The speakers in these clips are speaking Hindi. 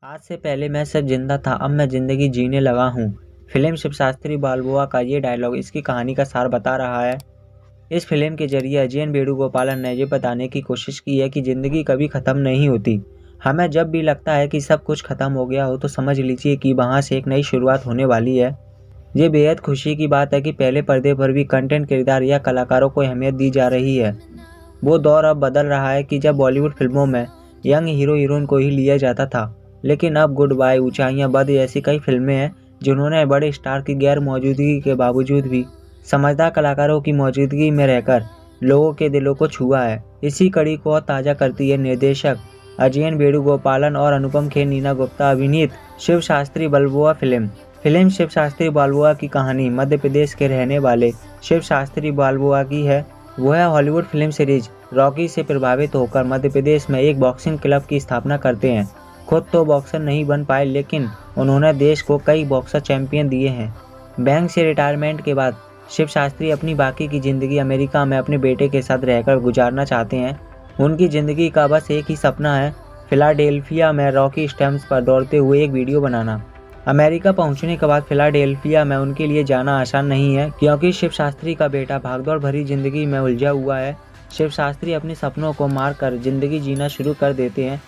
आज से पहले मैं सिर्फ जिंदा था, अब मैं जिंदगी जीने लगा हूँ। फिल्म शिवशास्त्री बाल्बोआ का ये डायलॉग इसकी कहानी का सार बता रहा है। इस फिल्म के जरिए अजयन वेणुगोपालन ने ये बताने की कोशिश की है कि जिंदगी कभी खत्म नहीं होती। हमें जब भी लगता है कि सब कुछ खत्म हो गया हो तो समझ लीजिए कि वहाँ से एक नई शुरुआत होने वाली है। ये बेहद खुशी की बात है कि पहले पर्दे पर भी कंटेंट किरदार या कलाकारों को अहमियत दी जा रही है। वो दौर अब बदल रहा है कि जब बॉलीवुड फिल्मों में यंग हीरो हीरोइन को ही लिया जाता था, लेकिन अब गुड बाय, ऊंचाइयां, बद ऐसी कई फिल्में हैं जिन्होंने बड़े स्टार की गैर मौजूदगी के बावजूद भी समझदार कलाकारों की मौजूदगी में रहकर लोगों के दिलों को छुआ है। इसी कड़ी को और ताज़ा करती है निर्देशक अजयन वेणुगोपालन और अनुपम खेर नीना गुप्ता अभिनीत शिवशास्त्री बाल्बोआ फिल्म शिवशास्त्री बाल्बोआ की कहानी मध्य प्रदेश के रहने वाले शिवशास्त्री बाल्बोआ की है। वह हॉलीवुड फिल्म सीरीज रॉकी से प्रभावित होकर मध्य प्रदेश में एक बॉक्सिंग क्लब की स्थापना करते हैं। खुद तो बॉक्सर नहीं बन पाए, लेकिन उन्होंने देश को कई बॉक्सर चैंपियन दिए हैं। बैंक से रिटायरमेंट के बाद शिवशास्त्री अपनी बाकी की ज़िंदगी अमेरिका में अपने बेटे के साथ रहकर गुजारना चाहते हैं। उनकी ज़िंदगी का बस एक ही सपना है, फिलाडेल्फिया में रॉकी स्टैम्प्स पर दौड़ते हुए एक वीडियो बनाना। अमेरिका पहुंचने के बाद फिलाडेल्फिया में उनके लिए जाना आसान नहीं है, क्योंकि शिवशास्त्री का बेटा भागदौड़ भरी जिंदगी में उलझा हुआ है। शिवशास्त्री अपने सपनों को मारकर जिंदगी जीना शुरू कर देते हैं।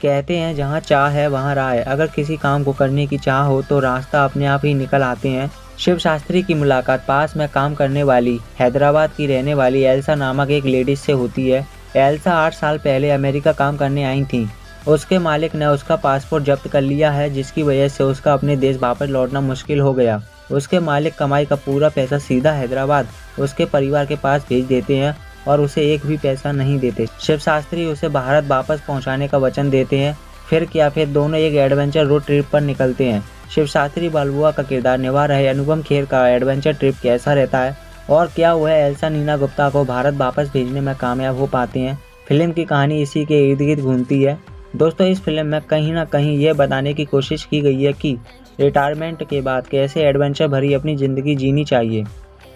कहते हैं जहां चाह है वहां राह है। अगर किसी काम को करने की चाह हो तो रास्ता अपने आप ही निकल आते हैं। शिवशास्त्री की मुलाकात पास में काम करने वाली हैदराबाद की रहने वाली एल्सा नामक एक लेडीज से होती है। एल्सा 8 साल पहले अमेरिका काम करने आई थी। उसके मालिक ने उसका पासपोर्ट जब्त कर लिया है, जिसकी वजह से उसका अपने देश वापस लौटना मुश्किल हो गया। उसके मालिक कमाई का पूरा पैसा सीधा हैदराबाद उसके परिवार के पास भेज देते हैं और उसे एक भी पैसा नहीं देते। शिवशास्त्री उसे भारत वापस पहुंचाने का वचन देते हैं। फिर दोनों एक एडवेंचर रोड ट्रिप पर निकलते हैं। शिवशास्त्री बाल्बोआ का किरदार निभा रहे अनुपम खेर का एडवेंचर ट्रिप कैसा रहता है और क्या वह एल्सा नीना गुप्ता को भारत वापस भेजने में कामयाब हो पाते हैं। फिल्म की कहानी इसी के इर्द गिर्द घूमती है। दोस्तों, इस फिल्म में कहीं ना कहीं ये बताने की कोशिश की गई है कि रिटायरमेंट के बाद कैसे एडवेंचर भरी अपनी ज़िंदगी जीनी चाहिए।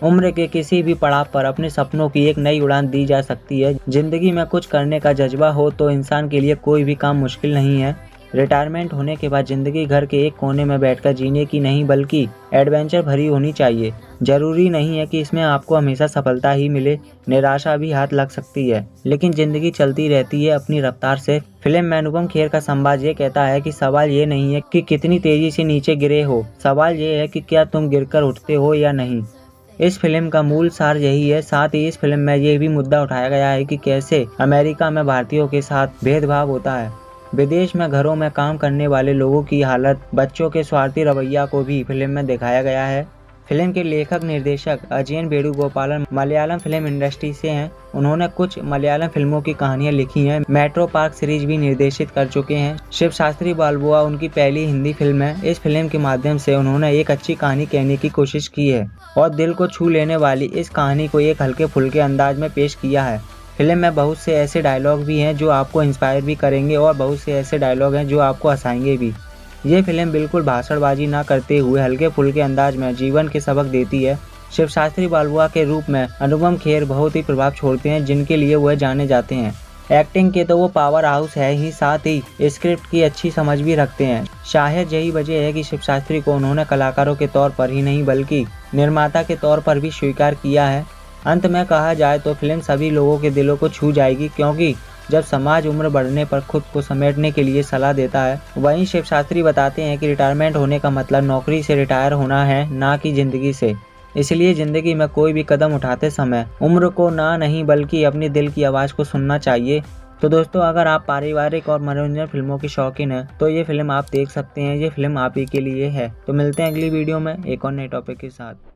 उम्र के किसी भी पड़ाव पर अपने सपनों की एक नई उड़ान दी जा सकती है। जिंदगी में कुछ करने का जज्बा हो तो इंसान के लिए कोई भी काम मुश्किल नहीं है। रिटायरमेंट होने के बाद जिंदगी घर के एक कोने में बैठकर जीने की नहीं, बल्कि एडवेंचर भरी होनी चाहिए। जरूरी नहीं है कि इसमें आपको हमेशा सफलता ही मिले, निराशा भी हाथ लग सकती है, लेकिन जिंदगी चलती रहती है अपनी रफ्तार से। फिल्म में अनुपम खेर का संवाद ये कहता है कि सवाल ये नहीं है कि कितनी तेजी से नीचे गिरे हो, सवाल ये है कि क्या तुम गिरकर उठते हो या नहीं। इस फिल्म का मूल सार यही है। साथ ही इस फिल्म में ये भी मुद्दा उठाया गया है कि कैसे अमेरिका में भारतीयों के साथ भेदभाव होता है। विदेश में घरों में काम करने वाले लोगों की हालत, बच्चों के स्वार्थी रवैया को भी फिल्म में दिखाया गया है। फिल्म के लेखक निर्देशक अजयन वेणुगोपालन मलयालम फिल्म इंडस्ट्री से हैं। उन्होंने कुछ मलयालम फिल्मों की कहानियां लिखी हैं। मेट्रो पार्क सीरीज भी निर्देशित कर चुके हैं। शिवशास्त्री बाल्बोआ उनकी पहली हिंदी फिल्म है। इस फिल्म के माध्यम से उन्होंने एक अच्छी कहानी कहने की कोशिश की है और दिल को छू लेने वाली इस कहानी को एक हल्के फुल्के अंदाज में पेश किया है। फिल्म में बहुत से ऐसे डायलॉग भी हैं जो आपको इंस्पायर भी करेंगे और बहुत से ऐसे डायलॉग हैं जो आपको हंसाएंगे भी। ये फिल्म बिल्कुल भाषणबाजी ना करते हुए हल्के फुल्के अंदाज में जीवन के सबक देती है। शिवशास्त्री बाल्बोआ के रूप में अनुपम खेर बहुत ही प्रभाव छोड़ते हैं, जिनके लिए वह जाने जाते हैं। एक्टिंग के तो वो पावर हाउस है ही, साथ ही स्क्रिप्ट की अच्छी समझ भी रखते हैं। शायद यही वजह है कि शिवशास्त्री को उन्होंने कलाकारों के तौर पर ही नहीं बल्कि निर्माता के तौर पर भी स्वीकार किया है। अंत में कहा जाए तो फिल्म सभी लोगों के दिलों को छू जाएगी, क्योंकि जब समाज उम्र बढ़ने पर खुद को समेटने के लिए सलाह देता है, वहीं शिवशास्त्री बताते हैं कि रिटायरमेंट होने का मतलब नौकरी से रिटायर होना है, ना कि जिंदगी से। इसलिए जिंदगी में कोई भी कदम उठाते समय उम्र को ना नहीं बल्कि अपने दिल की आवाज़ को सुनना चाहिए। तो दोस्तों, अगर आप पारिवारिक और मनोरंजन फिल्मों के शौकीन हैं तो ये फिल्म आप देख सकते हैं। ये फिल्म आप ही के लिए है। तो मिलते हैं अगली वीडियो में एक और नए टॉपिक के साथ।